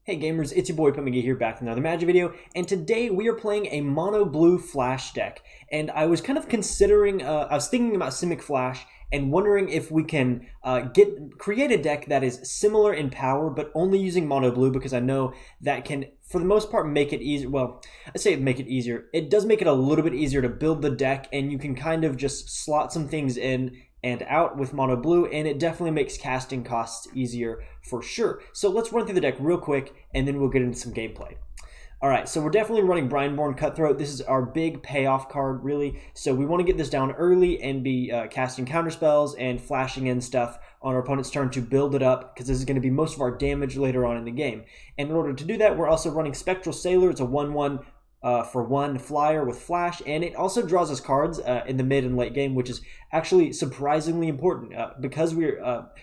Hey gamers, it's your boy MtG here back with another Magic video, and today we are playing a mono blue flash deck. And I was kind of considering, I was thinking about Simic Flash and wondering if we can create a deck that is similar in power but only using mono blue, because I know that can, for the most part, make it easier. Well, I say make it easier. It does make it a little bit easier to build the deck, and you can kind of just slot some things in and out with mono blue, and it definitely makes casting costs easier for sure. So let's run through the deck real quick, and then we'll get into some gameplay. All right, so we're definitely running Brineborn Cutthroat. This is our big payoff card, really. So we want to get this down early and be casting counter spells and flashing in stuff on our opponent's turn to build it up, because this is going to be most of our damage later on in the game. And in order to do that, we're also running Spectral Sailor. It's a 1/1 for 1 flyer with flash, and it also draws us cards in the mid and late game, which is actually surprisingly important because we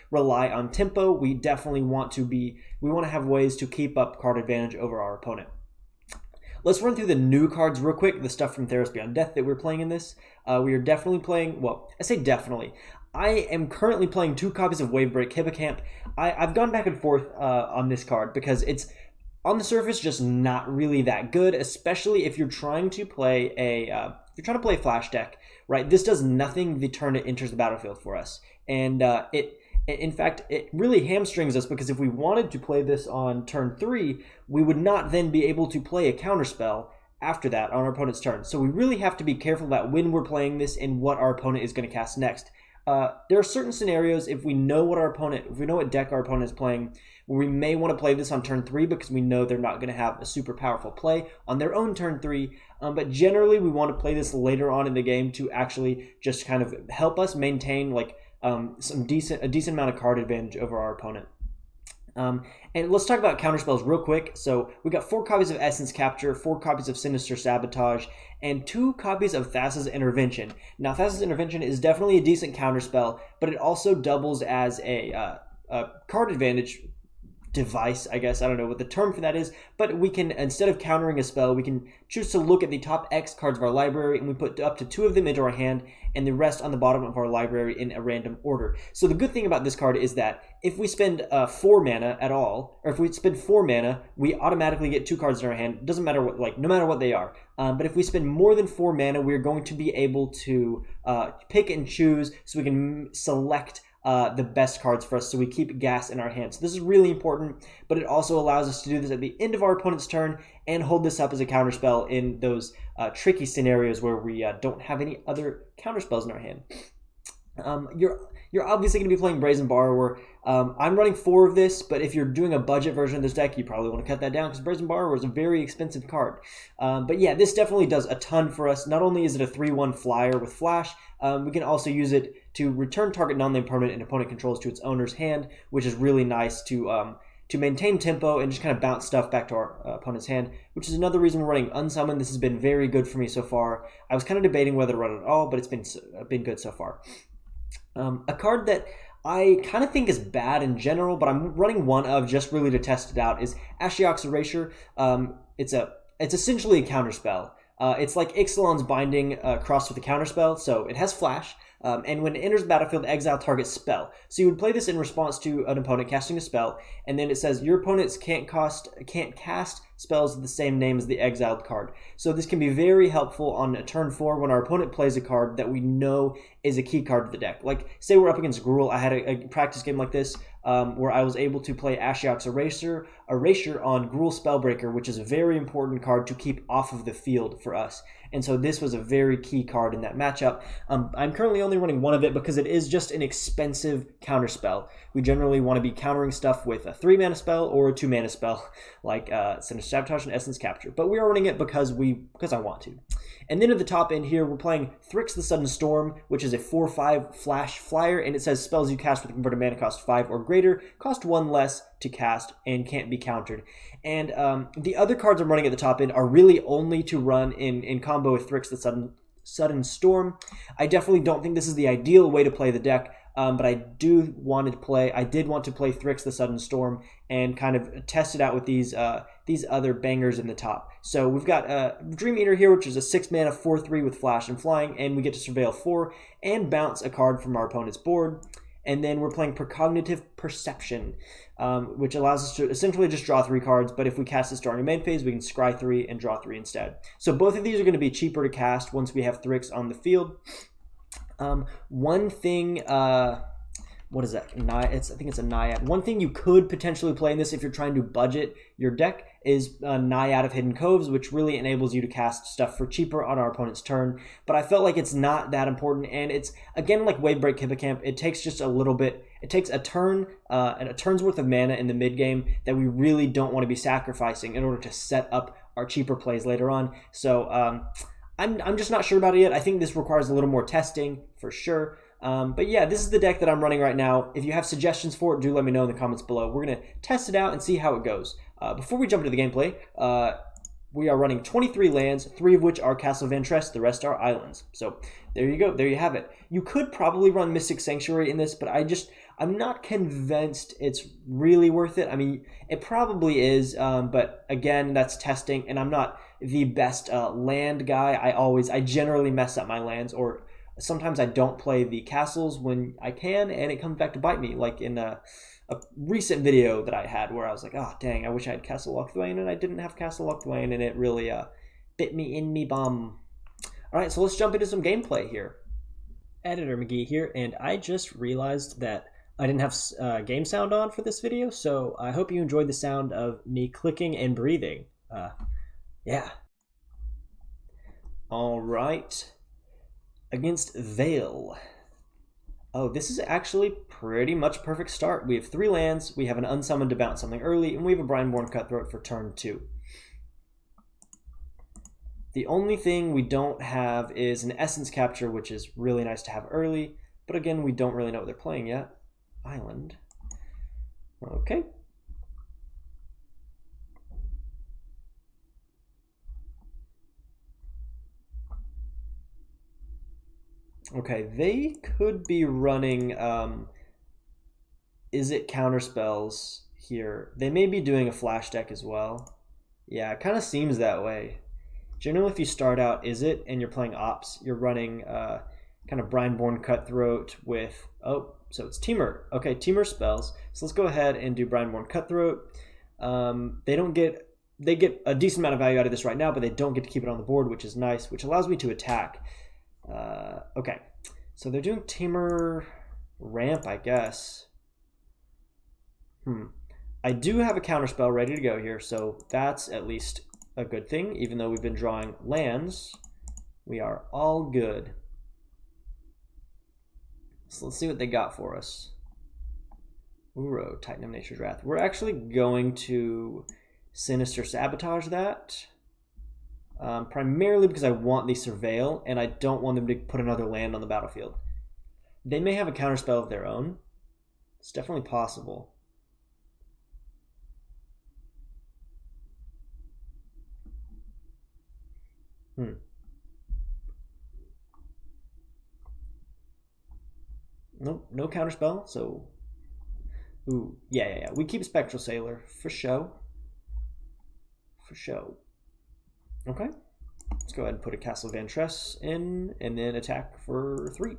rely on tempo. We definitely want to have ways to keep up card advantage over our opponent. Let's run through the new cards real quick, the stuff from Theros Beyond Death that we're playing in this. We are definitely playing, well, I say definitely. I am currently playing 2 copies of Wavebreak Hippocamp. I've gone back and forth on this card because it's, on the surface, just not really that good, especially if you're trying to play a flash deck, right? This does nothing the turn it enters the battlefield for us, and in fact, it really hamstrings us, because if we wanted to play this on turn 3, we would not then be able to play a counterspell after that on our opponent's turn. So we really have to be careful about when we're playing this and what our opponent is going to cast next. There are certain scenarios, if we know what deck our opponent is playing, where we may want to play this on turn 3 because we know they're not going to have a super powerful play on their own turn 3. But generally, we want to play this later on in the game to actually just kind of help us maintain like a decent amount of card advantage over our opponent. And let's talk about counterspells real quick. So we got 4 copies of Essence Capture, 4 copies of Sinister Sabotage, and 2 copies of Thassa's Intervention. Now, Thassa's Intervention is definitely a decent counterspell, but it also doubles as a card advantage device, I guess. I don't know what the term for that is, but we can, instead of countering a spell, we can choose to look at the top X cards of our library, and we put up to 2 of them into our hand and the rest on the bottom of our library in a random order. So the good thing about this card is that if we spend 4 mana at all, or if we spend 4 mana, we automatically get 2 cards in our hand. It doesn't matter what, no matter what they are. But if we spend more than 4 mana, we're going to be able to pick and choose, so we can select the best cards for us, so we keep gas in our hands. So this is really important, but it also allows us to do this at the end of our opponent's turn and hold this up as a counterspell in those tricky scenarios where we don't have any other counterspells in our hand. You're obviously going to be playing Brazen Borrower. I'm running 4 of this, but if you're doing a budget version of this deck, you probably want to cut that down, because Brazen Borrower is a very expensive card. But yeah, this definitely does a ton for us. Not only is it a 3/1 flyer with flash, we can also use it to return target non-land permanent an opponent controls to its owner's hand, which is really nice to maintain tempo and just kind of bounce stuff back to our opponent's hand, which is another reason we're running Unsummon. This has been very good for me so far. I was kind of debating whether to run it at all, but it's been good so far. A card that I kind of think is bad in general, but I'm running one of just really to test it out, is Ashiok's Erasure. It's essentially a counterspell. It's like Ixalan's Binding crossed with a counterspell, so it has flash. And when it enters the battlefield, exile target spell. So you would play this in response to an opponent casting a spell, and then it says your opponents can't cast spells of the same name as the exiled card. So this can be very helpful on a turn 4 when our opponent plays a card that we know is a key card of the deck. Like, say we're up against Gruul. I had a practice game like this where I was able to play Ashiok's Erasure on Gruul Spellbreaker, which is a very important card to keep off of the field for us. And so this was a very key card in that matchup. I'm currently only running 1 of it because it is just an expensive counterspell. We generally want to be countering stuff with a 3-mana spell or a 2-mana spell, like Sinister Sabotage and Essence Capture. But we are running it because I want to. And then at the top end here, we're playing Thryx the Sudden Storm, which is a 4/5 flash flyer, and it says spells you cast with a converted mana cost 5 or greater, cost 1 less to cast, and can't be countered. And the other cards I'm running at the top end are really only to run in combo with Thryx the Sudden Storm. I definitely don't think this is the ideal way to play the deck, but I did want to play Thryx the Sudden Storm and kind of test it out with these other bangers in the top. So we've got Dream Eater here, which is a 6-mana 4/3 with flash and flying, and we get to Surveil 4 and bounce a card from our opponent's board. And then we're playing Precognitive Perception, which allows us to essentially just draw 3 cards, but if we cast this during a main phase, we can scry 3 and draw 3 instead. So both of these are going to be cheaper to cast once we have Thryx on the field. One thing... what is that? I think it's a Naiad. One thing you could potentially play in this if you're trying to budget your deck is Naiad of Hidden Coves, which really enables you to cast stuff for cheaper on our opponent's turn. But I felt like it's not that important, and it's, again, like Wavebreak Hippocamp, it takes just a little bit. It takes a turn and a turn's worth of mana in the mid game that we really don't want to be sacrificing in order to set up our cheaper plays later on. So I'm just not sure about it yet. I think this requires a little more testing for sure. But yeah, this is the deck that I'm running right now. If you have suggestions for it, do let me know in the comments below. We're going to test it out and see how it goes. Before we jump into the gameplay, we are running 23 lands, 3 of which are Castle Vantress, the rest are islands. So there you go, there you have it. You could probably run Mystic Sanctuary in this, but I'm not convinced it's really worth it. I mean, it probably is, but again, that's testing, and I'm not the best land guy. I generally mess up my lands, or sometimes I don't play the castles when I can, and it comes back to bite me, like in a recent video that I had where I was like, oh, dang, I wish I had Castle Locthwain, and I didn't have Castle Locthwain, and it really bit me in me bum. All right, so let's jump into some gameplay here. Editor McGee here, and I just realized that I didn't have game sound on for this video, so I hope you enjoyed the sound of me clicking and breathing. Yeah. All right. Against Veil. Oh, this is actually pretty much a perfect start. We have 3 lands, we have an Unsummon to bounce something early, and we have a Brineborn Cutthroat for turn 2. The only thing we don't have is an Essence Capture, which is really nice to have early, but again, we don't really know what they're playing yet. Island. Okay. Okay, they could be running, is it counterspells here? They may be doing a flash deck as well. Yeah, it kind of seems that way. Generally, if you start out is it and you're playing ops, you're running kind of Brineborn Cutthroat with, oh, so it's Teamer. Okay, Teamer spells. So let's go ahead and do Brineborn Cutthroat. They get a decent amount of value out of this right now, but they don't get to keep it on the board, which is nice, which allows me to attack. Okay, so they're doing Tamer Ramp, I guess. I do have a counterspell ready to go here, so that's at least a good thing. Even though we've been drawing lands, we are all good. So let's see what they got for us. Uro, Titan of Nature's Wrath. We're actually going to Sinister Sabotage that. Primarily because I want the Surveil, and I don't want them to put another land on the battlefield. They may have a counterspell of their own. It's definitely possible. Nope, no counterspell, so... Ooh, yeah. We keep Spectral Sailor, for show. For show. Okay, let's go ahead and put a Castle Vantress in, and then attack for 3.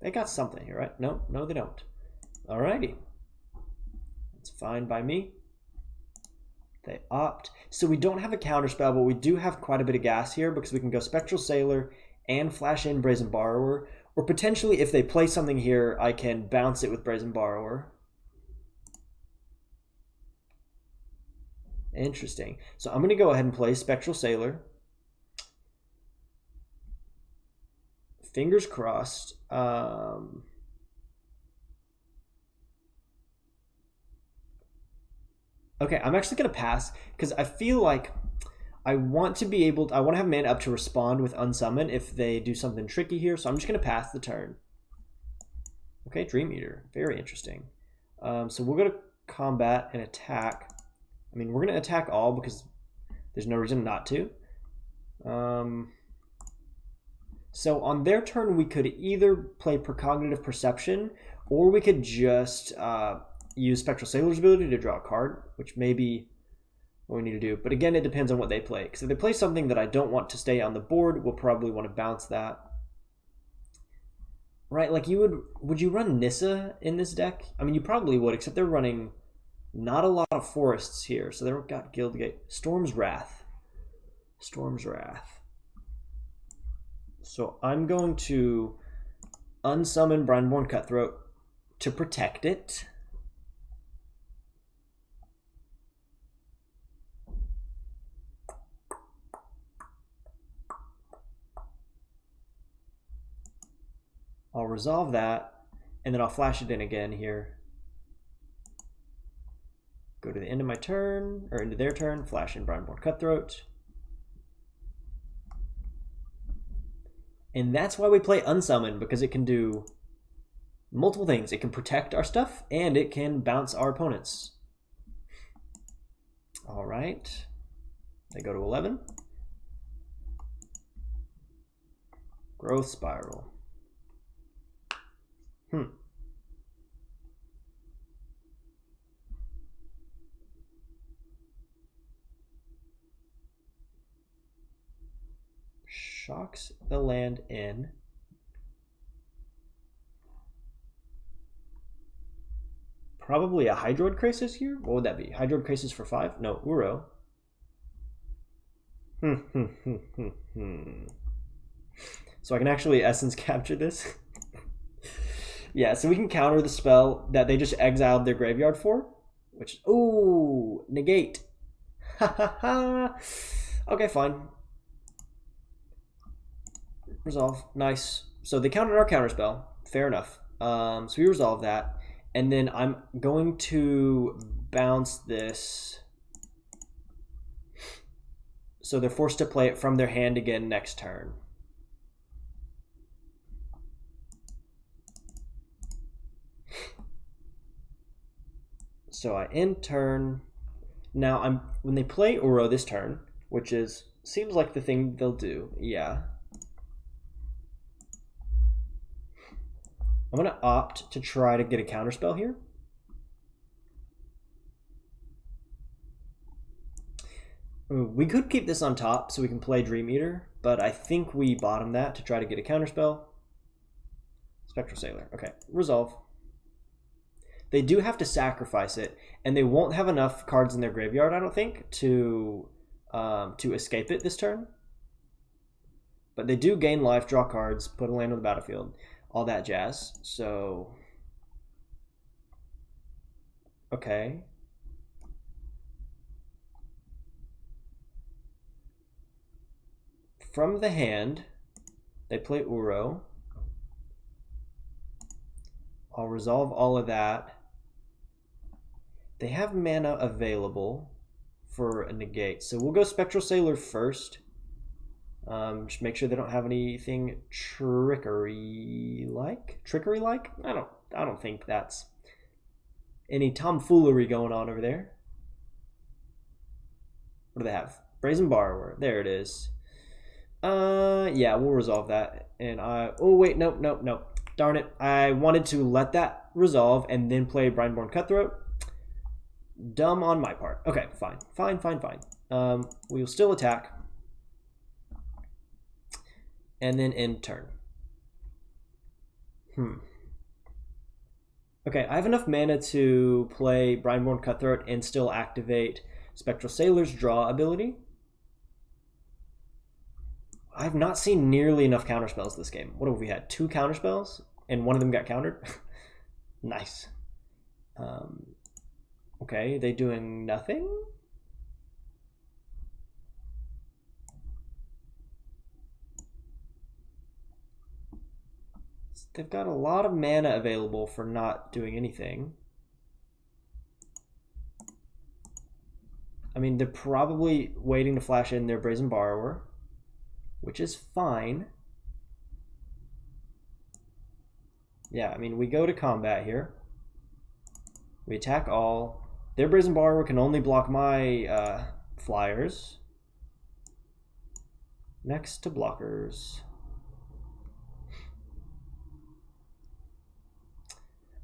They got something here, right? No, they don't. Alrighty. That's fine by me. They opt. So we don't have a counterspell, but we do have quite a bit of gas here because we can go Spectral Sailor and flash in Brazen Borrower. Or potentially, if they play something here, I can bounce it with Brazen Borrower. Interesting. So I'm going to go ahead and play Spectral Sailor. Fingers crossed. Okay, I'm actually going to pass because I feel like I want to have mana up to respond with Unsummon if they do something tricky here. So I'm just going to pass the turn. Okay, Dream Eater. Very interesting. So we're going to combat and attack. I mean, we're going to attack all because there's no reason not to. So on their turn, we could either play Precognitive Perception, or we could just use Spectral Sailor's ability to draw a card, which may be what we need to do. But again, it depends on what they play. Because if they play something that I don't want to stay on the board, we'll probably want to bounce that. Right, like would you run Nissa in this deck? I mean, you probably would, except they're running not a lot of forests here. So they've got Guildgate. Storm's Wrath. Storm's Wrath. So I'm going to unsummon Brineborn Cutthroat to protect it. I'll resolve that, and then I'll flash it in again here. Go to the end of my turn, or into their turn, flash in Brineborn Cutthroat. And that's why we play Unsummon, because it can do multiple things. It can protect our stuff, and it can bounce our opponents. All right. They go to 11. Growth Spiral. Shocks the land in. Probably a Hydroid Crisis here? What would that be? Hydroid Crisis for 5? No, Uro. So I can actually Essence Capture this. Yeah, so we can counter the spell that they just exiled their graveyard for, which, ooh, negate. Ha ha ha. Okay, fine. Resolve, nice. So they countered our counterspell, fair enough. So we resolve that, and then I'm going to bounce this. So they're forced to play it from their hand again next turn. So I end turn. Now when they play Uro this turn, which seems like the thing they'll do. Yeah. I'm gonna opt to try to get a counterspell here. We could keep this on top so we can play Dream Eater, but I think we bottom that to try to get a counterspell. Spectral Sailor. Okay, resolve. They do have to sacrifice it, and they won't have enough cards in their graveyard, I don't think, to escape it this turn. But they do gain life, draw cards, put a land on the battlefield, all that jazz. So, okay. From the hand, they play Uro. I'll resolve all of that. They have mana available for a negate. So we'll go Spectral Sailor first. Just make sure they don't have anything trickery-like. Trickery-like? I don't think that's any tomfoolery going on over there. What do they have? Brazen Borrower. There it is. Yeah, we'll resolve that. And oh wait, nope. Darn it. I wanted to let that resolve and then play Brineborn Cutthroat. Dumb on my part. Okay, fine. We will still attack. And then end turn. Okay, I have enough mana to play Brineborn Cutthroat and still activate Spectral Sailor's draw ability. I've not seen nearly enough counterspells this game. What have we had? 2 counterspells? And one of them got countered? Nice. Okay, they doing nothing? They've got a lot of mana available for not doing anything. I mean, they're probably waiting to flash in their Brazen Borrower, which is fine. Yeah, I mean, we go to combat here. We attack all. Their Brazen Borrower can only block my flyers. Next to blockers.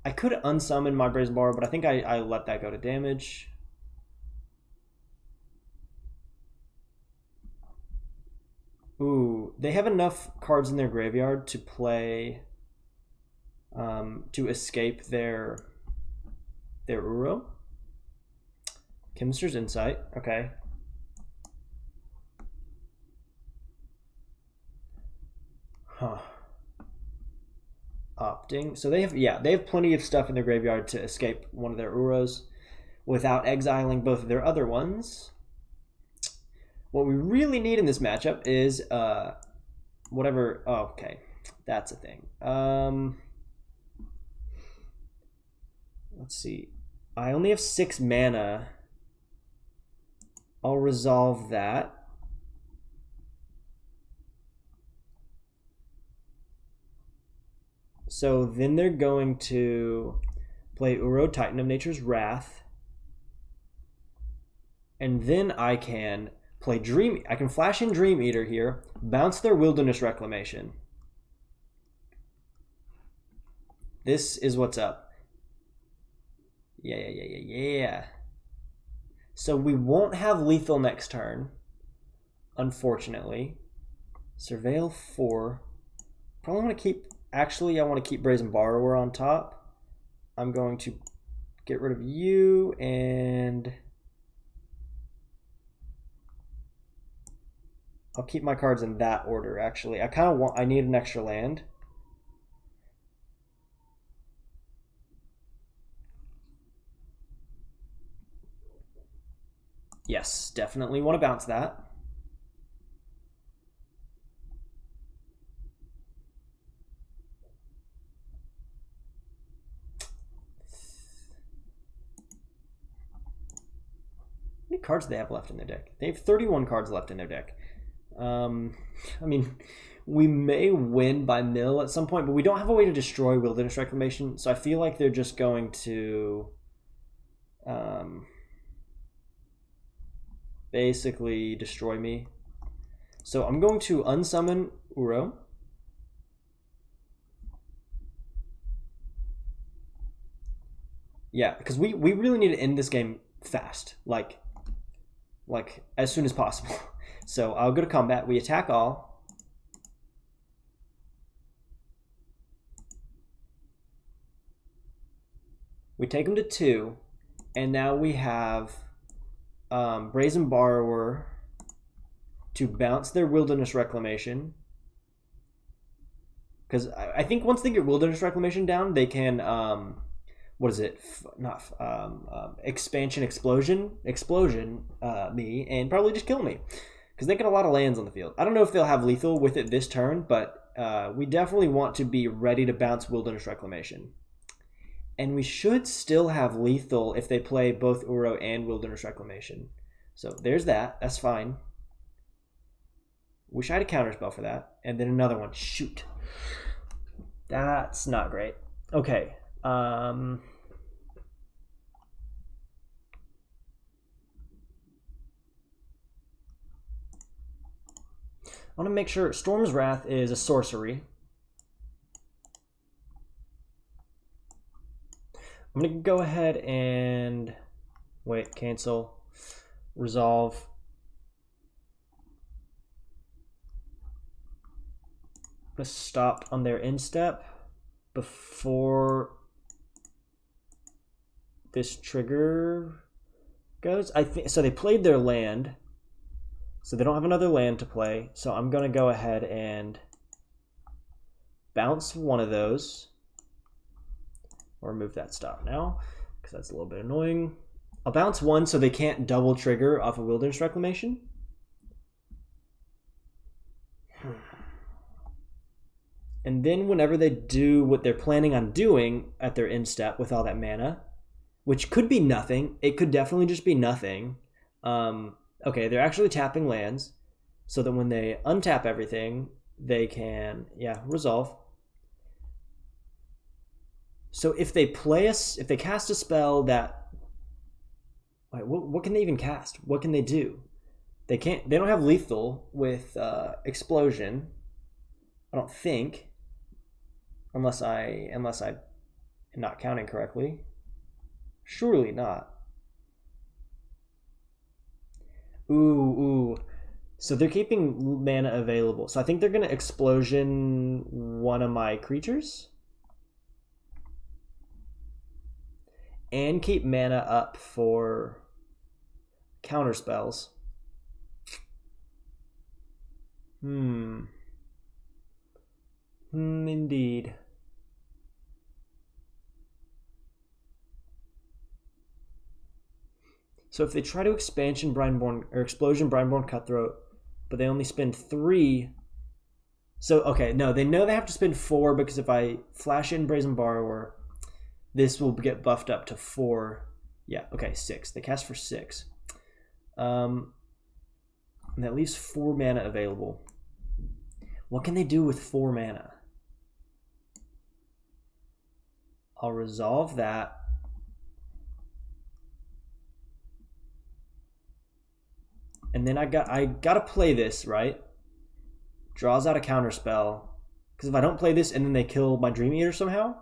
I could unsummon my Brazen Borrower, but I think I let that go to damage. Ooh, they have enough cards in their graveyard to play, to escape their Uro. Chemist's Insight, okay. Huh. Opting. So they have plenty of stuff in their graveyard to escape one of their Uros without exiling both of their other ones. What we really need in this matchup is whatever. Oh, okay, that's a thing. Let's see. I only have 6 mana. I'll resolve that. So then they're going to play Uro, Titan of Nature's Wrath. And then I can play Dream. I can flash in Dream Eater here, bounce their Wilderness Reclamation. This is what's up. Yeah. So we won't have lethal next turn, unfortunately. Surveil 4. Probably want to keep... Actually, I want to keep Brazen Borrower on top. I'm going to get rid of you and... I'll keep my cards in that order, actually. I need an extra land. Yes, definitely want to bounce that. How many cards do they have left in their deck? They have 31 cards left in their deck. I mean, we may win by mill at some point, but we don't have a way to destroy Wilderness Reclamation, so I feel like they're just going to basically destroy me. So I'm going to unsummon Uro. Yeah, because we really need to end this game fast, like as soon as possible. So I'll go to combat. We attack all. We take them to 2, and now we have Brazen Borrower to bounce their Wilderness Reclamation. Because I think once they get Wilderness Reclamation down, they can, what is it? Expansion Explosion me, and probably just kill me. Because they get a lot of lands on the field. I don't know if they'll have lethal with it this turn, but we definitely want to be ready to bounce Wilderness Reclamation. And we should still have lethal if they play both Uro and Wilderness Reclamation. So there's that. That's fine. Wish I had a counterspell for that. And then another one. Shoot. That's not great. Okay. I want to make sure Storm's Wrath is a sorcery. I'm going to go ahead and wait, cancel, resolve. I'm going to stop on their end step before this trigger goes. I think so. They played their land, so they don't have another land to play. So I'm going to go ahead and bounce one of those. Or remove that stop now, because that's a little bit annoying. I'll bounce one so they can't double trigger off a Wilderness Reclamation. And then whenever they do what they're planning on doing at their end step with all that mana, which could be nothing. It could definitely just be nothing. Okay, they're actually tapping lands, so that when they untap everything, they can, resolve. So if they cast a spell that, wait, what can they even cast? What can they do? They don't have lethal with explosion, I don't think, unless I'm not counting correctly. Surely not. Ooh. So they're keeping mana available. So I think they're going to explosion one of my creatures. And keep mana up for counter spells. Indeed. So if they try to explosion Brineborn Cutthroat, but they only spend 3. So okay, no, they know they have to spend 4 because if I flash in Brazen Borrower, this will get buffed up to 4. Yeah, okay, 6. They cast for 6. And that leaves 4 mana available. What can they do with 4 mana? I'll resolve that. And then I gotta play this, right? Draws out a counterspell. Because if I don't play this and then they kill my Dream Eater somehow,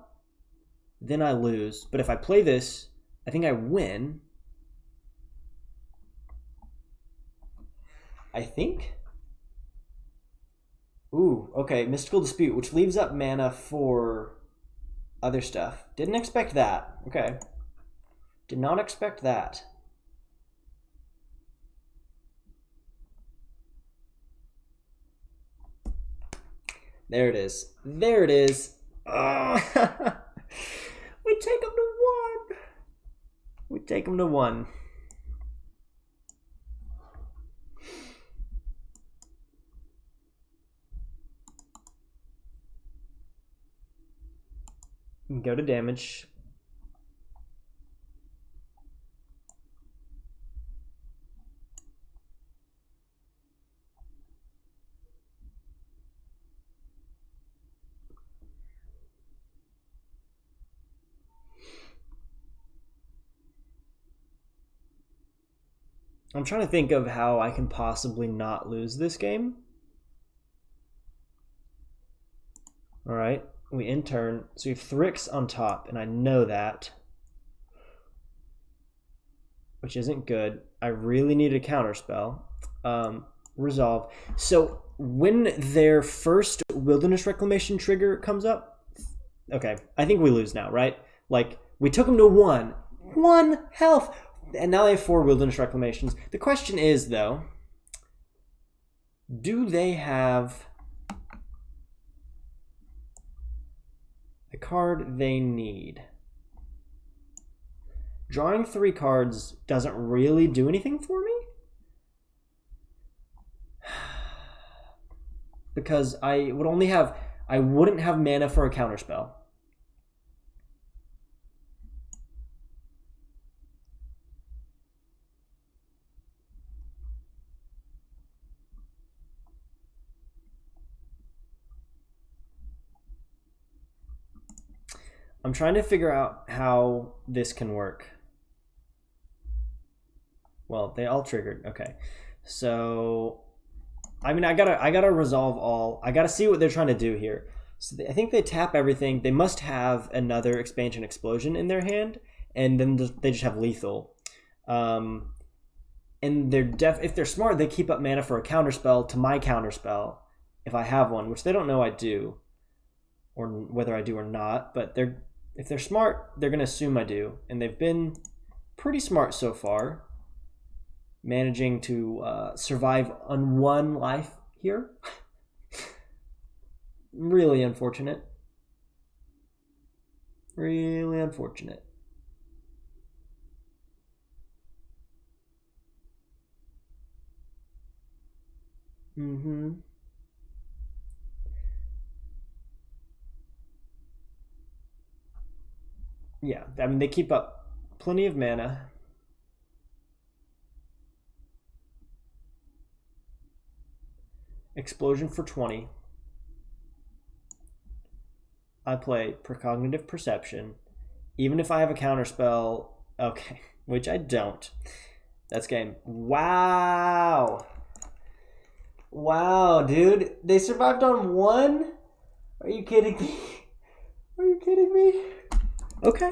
then I lose. But if I play this, I think I win. I think. Ooh, okay, Mystical Dispute, which leaves up mana for other stuff. Didn't expect that. Okay. Did not expect that. There it is. There it is. Oh. We take them to 1. We take them to 1. Go to damage. I'm trying to think of how I can possibly not lose this game. All right, we in turn. So we have Thryx on top, and I know that, which isn't good. I really need a counterspell. Resolve. So when their first Wilderness Reclamation trigger comes up, okay, I think we lose now, right? Like, we took them to 1 health. And now they have 4 Wilderness Reclamations. The question is, though, do they have the card they need? Drawing 3 cards doesn't really do anything for me? Because I wouldn't have mana for a counterspell. I'm trying to figure out how this can work. Well, they all triggered. Okay. So, I mean, I gotta resolve all. I gotta see what they're trying to do here. So I think they tap everything. They must have another expansion explosion in their hand, and then they just have lethal. And if they're smart, they keep up mana for a counterspell to my counterspell if I have one, which they don't know I do, or whether I do or not. But if they're smart, they're gonna assume I do, and they've been pretty smart so far, managing to survive on 1 life here. Really unfortunate. Really unfortunate. Yeah, I mean, they keep up plenty of mana. Explosion for 20. I play Precognitive Perception. Even if I have a counterspell, okay, which I don't. That's game. Wow. Wow, dude. They survived on 1? Are you kidding me? Are you kidding me? Okay.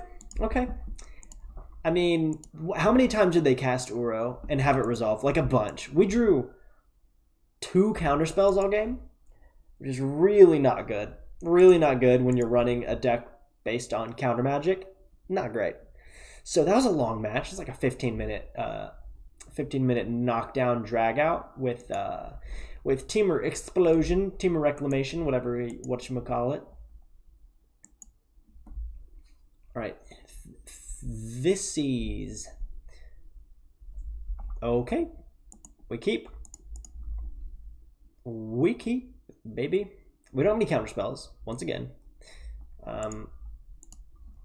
I mean, how many times did they cast Uro and have it resolve? Like a bunch. We drew 2 counterspells all game, which is really not good. Really not good when you're running a deck based on counter magic. Not great. So that was a long match. It's like a 15-minute knockdown drag out with Teamer Explosion, Teamer Reclamation, what you call it. All right, this is okay. We keep, baby. We don't have any counter spells. Once again,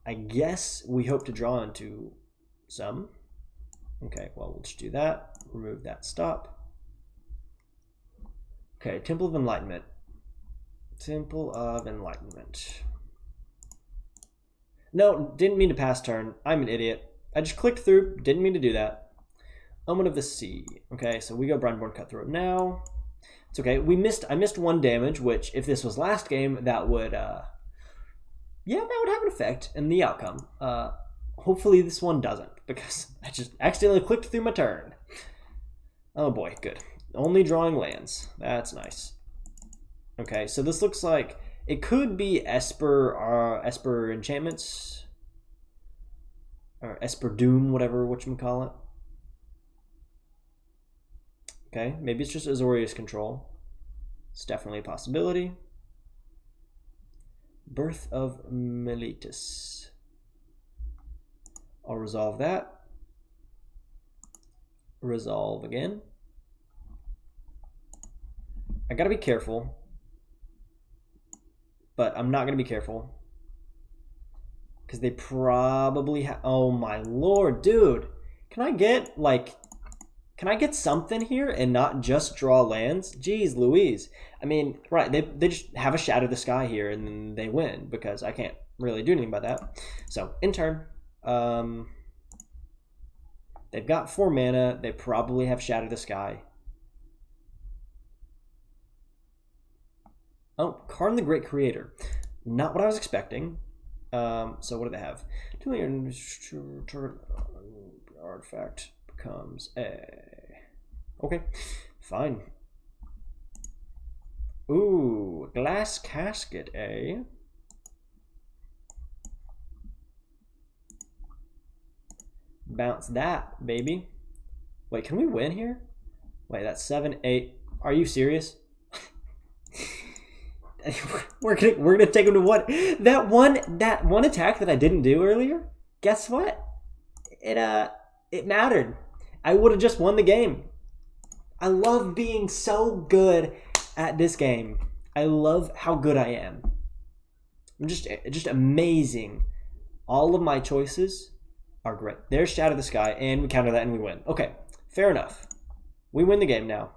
I guess we hope to draw into some. Okay, well, we'll just do that. Remove that stop. Okay, Temple of Enlightenment. Temple of Enlightenment. No, didn't mean to pass turn. I'm an idiot. I just clicked through. Didn't mean to do that. Omen of the Sea. Okay, so we go Brineborn Cutthroat now. It's okay. I missed 1 damage, which if this was last game, that would yeah, that would have an effect in the outcome. Hopefully this one doesn't, because I just accidentally clicked through my turn. Oh boy, good. Only drawing lands. That's nice. Okay, so this looks like it could be Esper enchantments, or Esper Doom, whatchamacallit. Okay, maybe it's just Azorius control. It's definitely a possibility. Birth of Meletus. I'll resolve that. Resolve again. I gotta be careful, but I'm not gonna be careful because they probably have. Oh my lord, dude! Can I get something here and not just draw lands? Jeez Louise. I mean, right, they just have a Shadow the Sky here and then they win because I can't really do anything about that. So, in turn, they've got 4 mana. They probably have Shadow the Sky. Oh, Karn the Great Creator. Not what I was expecting. So what do they have? 2 million artifact becomes a... Okay, fine. Ooh, Glass Casket, eh? Bounce that, baby. Wait, can we win here? Wait, that's 7, 8. Are you serious? we're gonna take him to what? That one attack that I didn't do earlier. Guess what? It mattered. I would have just won the game. I love being so good at this game. I love how good I am. I'm just amazing. All of my choices are great. There's Shadow the Sky, and we counter that and we win. Okay, fair enough. We win the game now.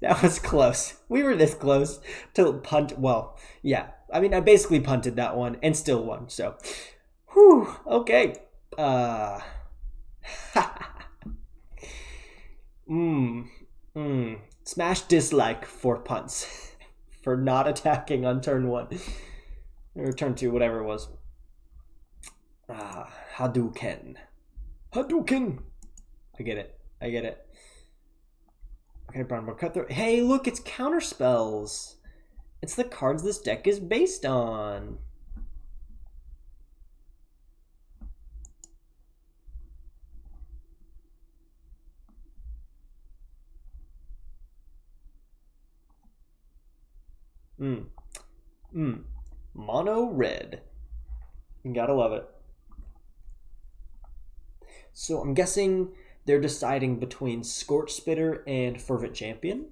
That was close. We were this close to punt. Well, yeah. I mean, I basically punted that one and still won. So, whew. Okay. Smash dislike for punts for not attacking on turn 1 or turn 2, whatever it was. Hadouken. I get it. Okay, Brineborn Cutthroat. Hey, look, it's counter spells. It's the cards this deck is based on. Mono red. You gotta love it. So I'm guessing they're deciding between Scorch Spitter and Fervent Champion.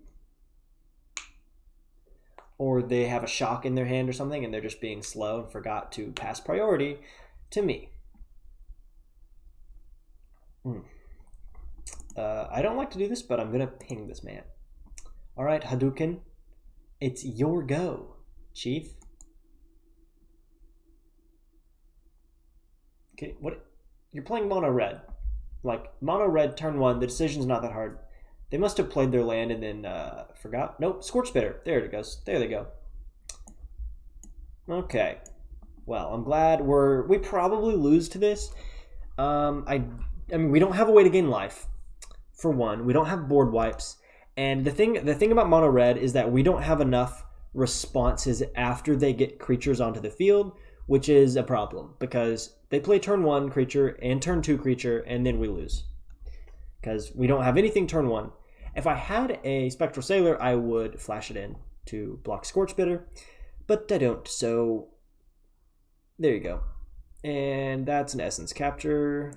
Or they have a shock in their hand or something and they're just being slow and forgot to pass priority to me. I don't like to do this, but I'm going to ping this man. All right, Hadouken, it's your go, Chief. Okay, what? You're playing mono red. Like, mono red, turn 1, the decision's not that hard. They must have played their land and then forgot. Nope, Scorch Spitter. There it goes. There they go. Okay. Well, I'm glad we probably lose to this. I I mean, we don't have a way to gain life, for one. We don't have board wipes. And the thing about mono red is that we don't have enough responses after they get creatures onto the field, which is a problem because they play turn 1 creature and turn 2 creature, and then we lose because we don't have anything turn 1. If I had a Spectral Sailor, I would flash it in to block Scorchbitter, but I don't, so there you go. And that's an Essence Capture.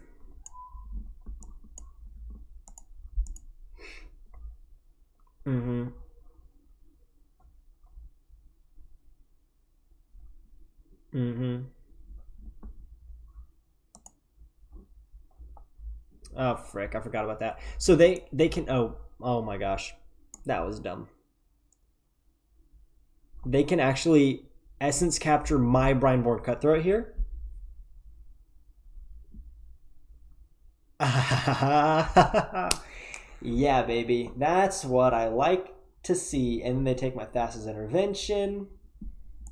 Oh, frick, I forgot about that. So they can, oh my gosh, that was dumb. They can actually Essence Capture my Brineborn Cutthroat here. Yeah, baby, that's what I like to see. And then they take my Thassa's Intervention,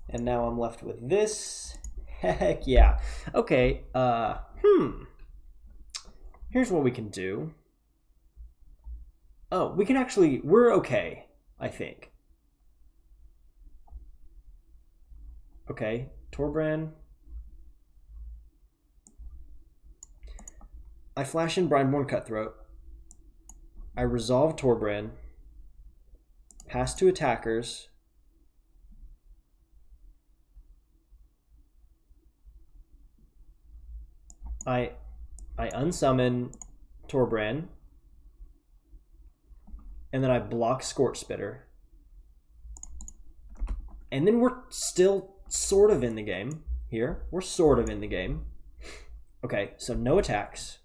and now I'm left with this. Heck yeah. Okay, here's what we can do. Oh, we can actually, we're okay, I think. Okay, Torbran. I flash in Brineborn Cutthroat. I resolve Torbran. Pass to attackers. I unsummon Torbran. And then I block Scorchbitter. And then we're still sort of in the game here. We're sort of in the game. Okay, so no attacks.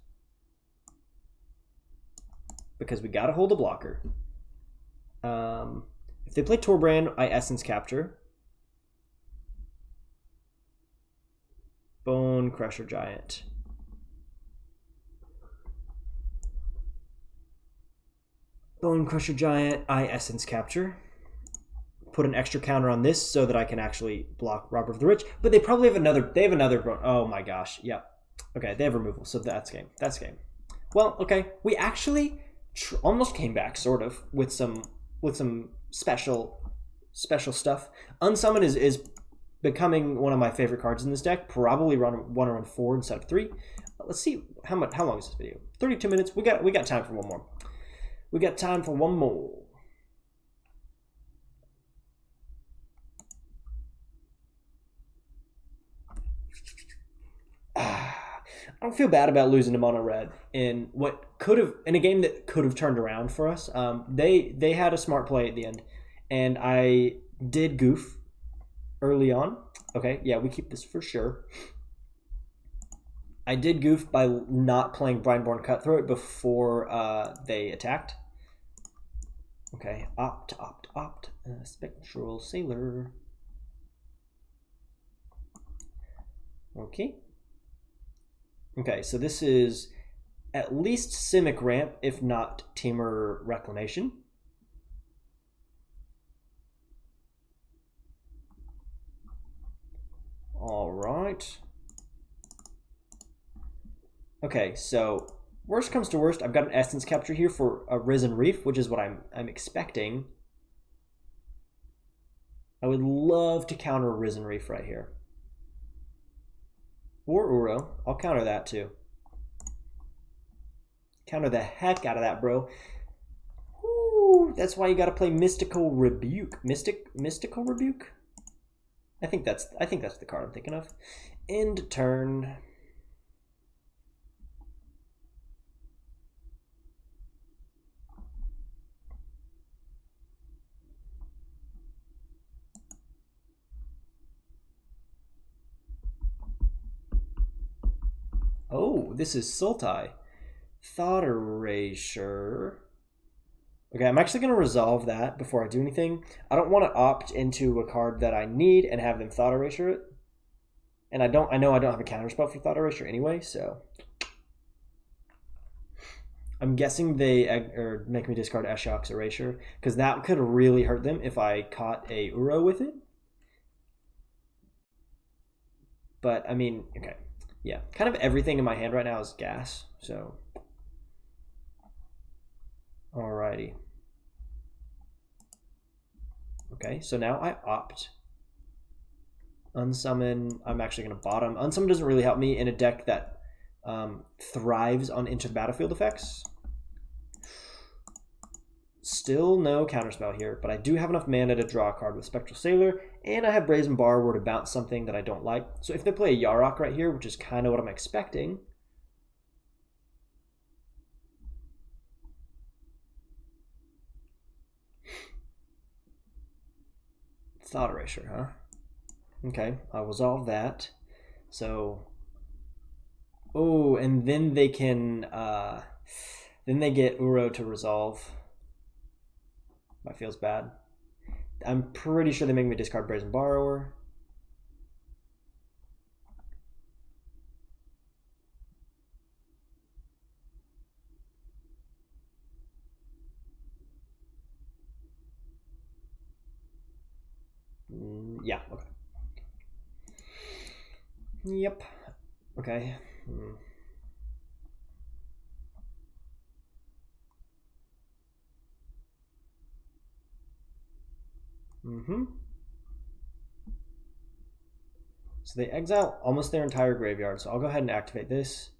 Because we gotta hold a blocker. If they play Torbran, I Essence Capture. Bone Crusher Giant. Bone Crusher Giant, I Essence Capture. Put an extra counter on this so that I can actually block Robber of the Rich. But they probably have another, oh my gosh, yep. Okay, they have removal, so that's game. That's game. Well, okay, we actually almost came back, sort of, with some special stuff. Unsummon is becoming one of my favorite cards in this deck. Probably want to run 4 instead of 3. Let's see how long is this video? 32 minutes. We got time for one more. We got time for one more. I don't feel bad about losing to mono red in a game that could have turned around for us. They had a smart play at the end, and I did goof early on. Okay, yeah, we keep this for sure. I did goof by not playing Brineborn Cutthroat before they attacked. Okay, opt. Spectral Sailor. Okay. Okay, so this is at least Simic Ramp, if not Temur Reclamation. All right. Okay, so worst comes to worst, I've got an Essence Capture here for a Risen Reef, which is what I'm expecting. I would love to counter a Risen Reef right here. Or Uro. I'll counter that too. Counter the heck out of that, bro. Woo, that's why you gotta play Mystical Rebuke. Mystical Rebuke? I think that's the card I'm thinking of. End turn. Oh, this is Sultai. Thought Erasure. Okay, I'm actually going to resolve that before I do anything. I don't want to opt into a card that I need and have them Thought Erasure it. And I know I don't have a counterspell for Thought Erasure anyway, so I'm guessing they make me discard Ashiok's Erasure, because that could really hurt them if I caught a Uro with it. But, I mean, okay. Yeah, kind of everything in my hand right now is gas, so. Alrighty. Okay, so now I opt. Unsummon, I'm actually going to bottom. Unsummon doesn't really help me in a deck that thrives on Enter the Battlefield effects. Still no counterspell here, but I do have enough mana to draw a card with Spectral Sailor, and I have Brazen Borrower to bounce something that I don't like. So if they play a Yarok right here, which is kind of what I'm expecting, Thought Erasure, huh? Okay, I'll resolve that. So, oh, and then they can, then they get Uro to resolve. That feels bad. I'm pretty sure they make me discard Brazen Borrower. Yeah, okay. Yep. Okay. So they exile almost their entire graveyard, so I'll go ahead and activate this.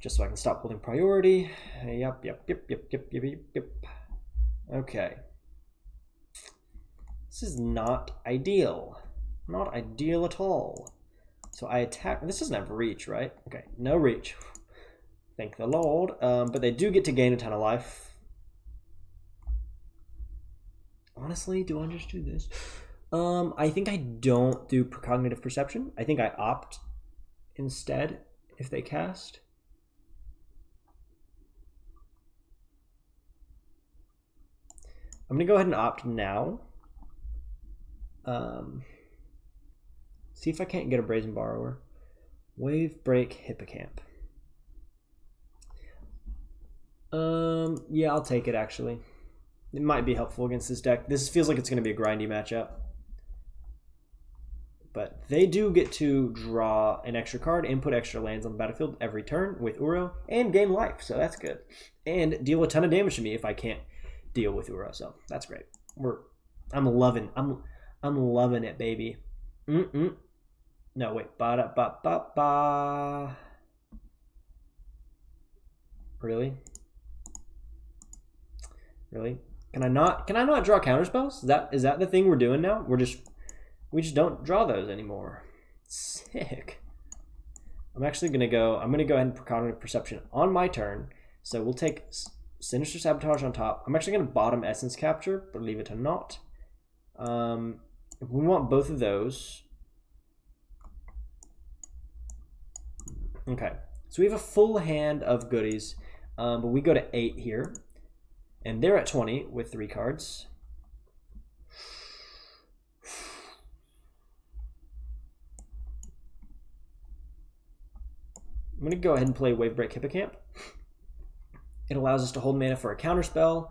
Just so I can stop holding priority. Yep. Okay. This is not ideal. Not ideal at all. So I attack. This doesn't have reach, right? Okay, no reach. Thank the Lord. But they do get to gain a ton of life. Honestly, do I just do this? I think I don't do Precognitive Perception. I think I opt instead if they cast. I'm going to go ahead and opt now. See if I can't get a Brazen Borrower. Wavebreak Hippocamp. Yeah, I'll take it actually. It might be helpful against this deck. This feels like it's going to be a grindy matchup. But they do get to draw an extra card and put extra lands on the battlefield every turn with Uro and gain life, so that's good. And deal a ton of damage to me if I can't deal with Uro, so that's great. I'm loving it, baby. No, wait. Ba-da-ba-ba-ba. Really? Really? Can I not draw counterspells? Is that the thing we're doing now? We just don't draw those anymore. Sick. I'm gonna go ahead and Precognitive Perception on my turn. So we'll take Sinister Sabotage on top. I'm actually gonna bottom Essence Capture, believe it or not. If we want both of those. Okay, so we have a full hand of goodies, but we go to 8 here. And they're at 20 with 3 cards. I'm going to go ahead and play Wavebreak Hippocamp. It allows us to hold mana for a counterspell.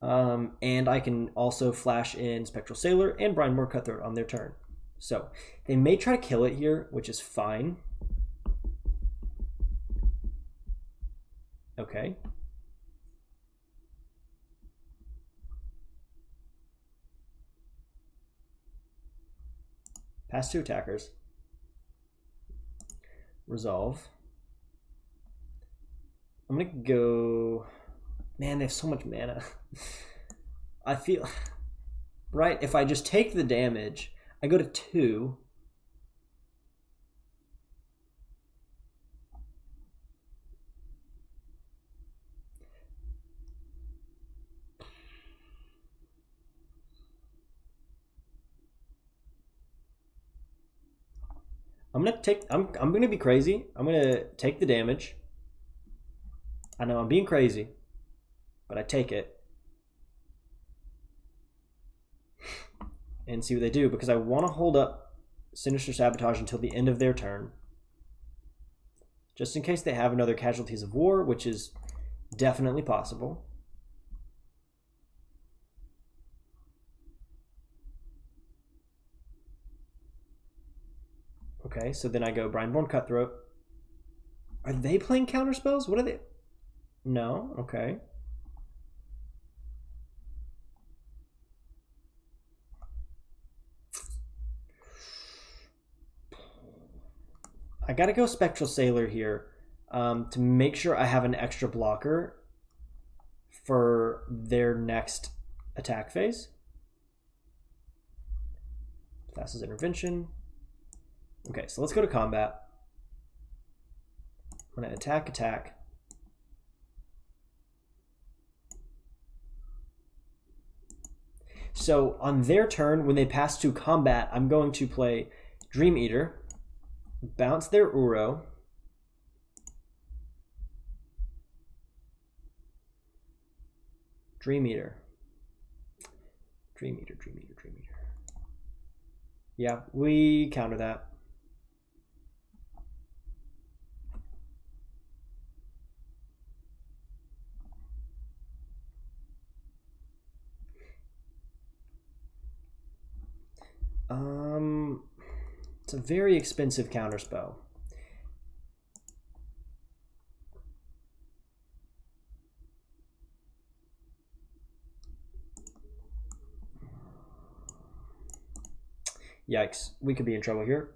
And I can also flash in Spectral Sailor and Brineborn Cutthroat on their turn. So they may try to kill it here, which is fine. Okay. Pass 2 attackers. Resolve. I'm gonna go. Man, they have so much mana. I feel. Right, if I just take the damage, I go to 2. I'm gonna be crazy. I'm gonna take the damage. I know I'm being crazy, but I take it and see what they do because I want to hold up Sinister Sabotage until the end of their turn, just in case they have another Casualties of War, which is definitely possible. Okay, so then I go Brineborn Cutthroat. Are they playing counter spells? What are they? No, okay. I gotta go Spectral Sailor here to make sure I have an extra blocker for their next attack phase. Thassa's Intervention. Okay, so let's go to combat. I'm gonna attack. So on their turn, when they pass to combat, I'm going to play Dream Eater, bounce their Uro, Dream Eater. Yeah, we counter that. It's a very expensive counterspell. Yikes, we could be in trouble here.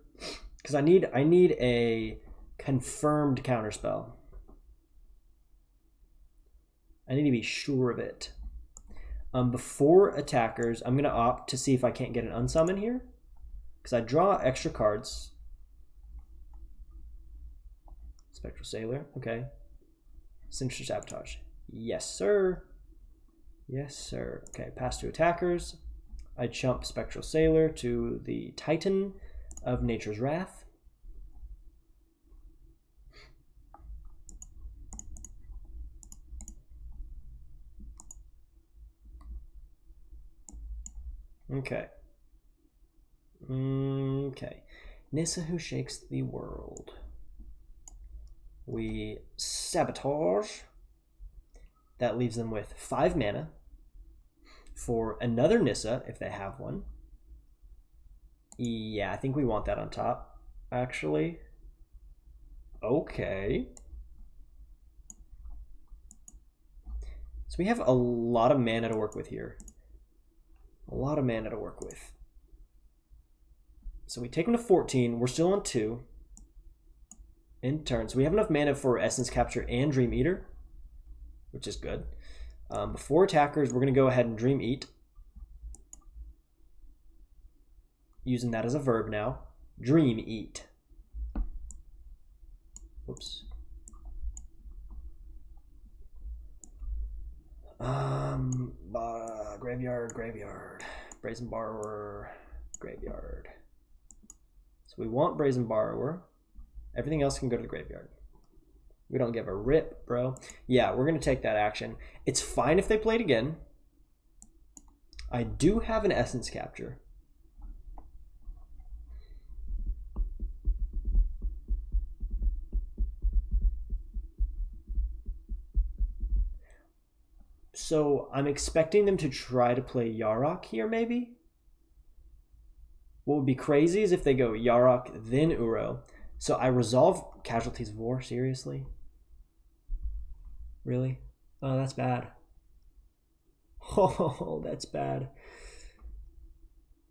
Because I need a confirmed counterspell. I need to be sure of it. Before attackers, I'm going to opt to see if I can't get an unsummon here. Because I draw extra cards. Spectral Sailor, okay. Sinister Sabotage. Yes, sir. Yes, sir. Okay, pass to attackers. I chump Spectral Sailor to the Titan of Nature's Wrath. Okay. Okay. Nissa who shakes the world. We sabotage. That leaves them with 5 mana for another Nissa if they have one. Yeah, I think we want that on top, actually. Okay. So we have a lot of mana to work with here. A lot of mana to work with. So we take them to 14. We're still on 2 in turn. So we have enough mana for Essence Capture and Dream Eater, which is good. Before attackers, we're going to go ahead and Dream Eat. Using that as a verb now. Dream Eat. Whoops. Graveyard. Brazen Borrower, graveyard. So we want Brazen Borrower. Everything else can go to the graveyard. We don't give a rip, bro. Yeah, we're going to take that action. It's fine if they play it again. I do have an Essence Capture. So I'm expecting them to try to play Yarok here, maybe? What would be crazy is if they go Yarok, then Uro. So I resolve Casualties of War, seriously? Really? Oh, that's bad. Oh, that's bad.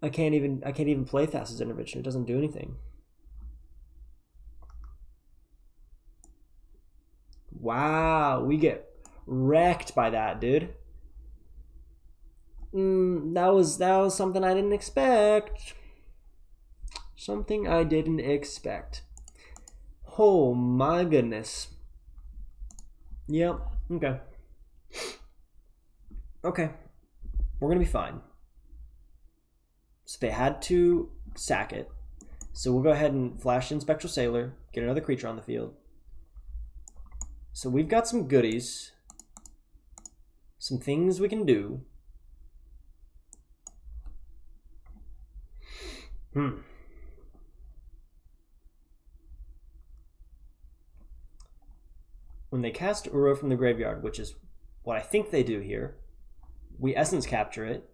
I can't even play Thassa's Intervention. It doesn't do anything. Wow, we get wrecked by that, dude. That was something I didn't expect. Something I didn't expect. Oh my goodness. Yep. Okay. Okay. We're gonna be fine. So they had to sack it. So we'll go ahead and flash in Spectral Sailor, get another creature on the field. So we've got some goodies. Some things we can do. When they cast Uro from the graveyard, which is what I think they do here, we Essence Capture it,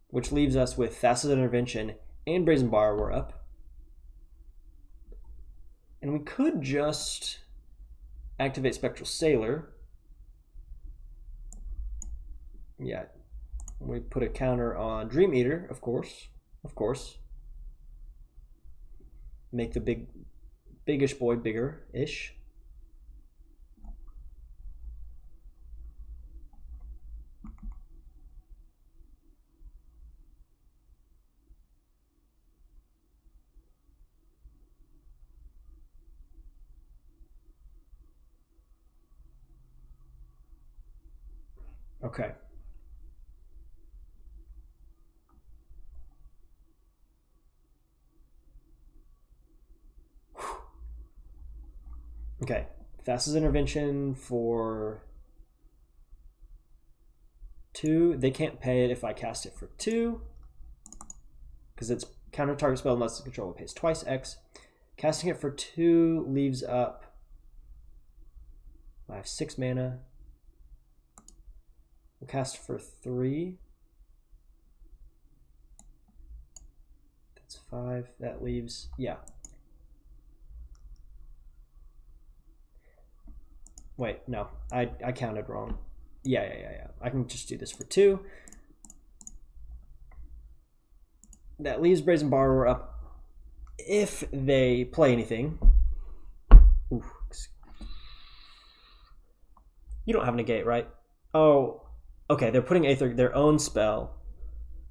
which leaves us with Thassa's Intervention and Brazen Borrower up. And we could just activate Spectral Sailor. Yeah, we put a counter on Dream Eater, of course. Of course. Make the biggish boy bigger-ish. Okay. Okay. Thassa's Intervention for 2. They can't pay it if I cast it for 2. Because it's counter target spell unless the controller pays twice X. Casting it for 2 leaves up. I have 6 mana. We'll cast for 3. That's 5. That leaves, yeah. Wait, no, I counted wrong. Yeah. I can just do this for 2. That leaves Brazen Borrower up if they play anything. Ooh. You don't have negate, right? Oh, okay, they're putting their own spell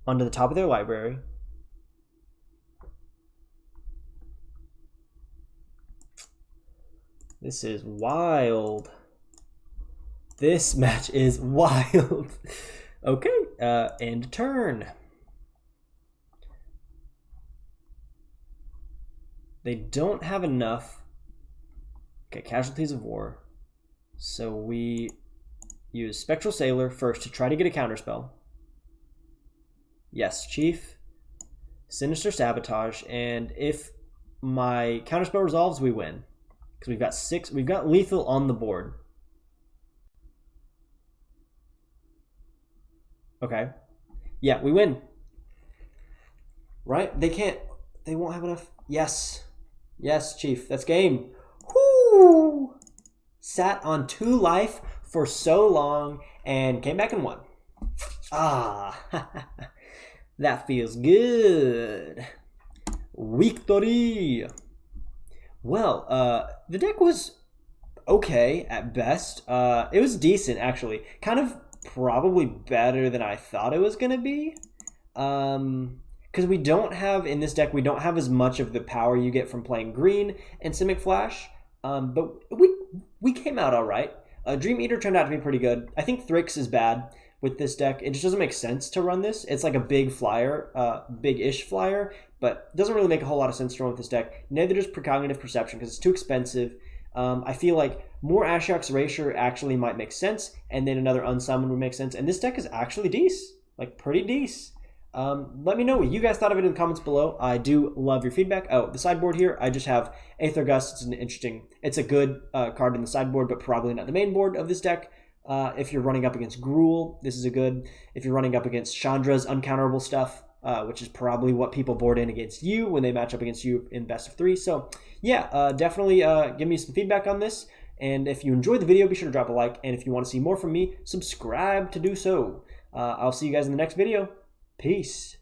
onto the top of their library. This is wild. This match is wild. Okay, end turn. They don't have enough. Okay, Casualties of War. So we use Spectral Sailor first to try to get a counterspell. Yes, Chief. Sinister Sabotage, and if my counterspell resolves, we win. Because we've got 6. We've got lethal on the board. Okay. Yeah, we win. Right? They won't have enough. Yes. Yes, Chief. That's game. Whoo! Sat on 2 life for so long and came back and won. Ah. That feels good. Victory. Well, the deck was okay at best. It was decent, actually. Kind of probably better than I thought it was going to be. Because we don't have, in this deck, we don't have as much of the power you get from playing green and Simic Flash. But we came out all right. Dream Eater turned out to be pretty good. I think Thryx is bad with this deck. It just doesn't make sense to run this. It's like a big flyer, big-ish flyer, but doesn't really make a whole lot of sense to run with this deck. Neither does Precognitive Perception because it's too expensive. I feel like more Ashiok's Erasure actually might make sense, and then another Unsummon would make sense. And this deck is actually decent, like pretty decent. Let me know what you guys thought of it in the comments below. I do love your feedback. Oh, the sideboard here, I just have Aether Gust. It's a good card in the sideboard, but probably not the main board of this deck. If you're running up against Gruul, this is a good. If you're running up against Chandra's uncounterable stuff, which is probably what people board in against you when they match up against you in best of 3. So yeah, definitely give me some feedback on this. And if you enjoyed the video, be sure to drop a like. And if you want to see more from me, subscribe to do so. I'll see you guys in the next video. Peace.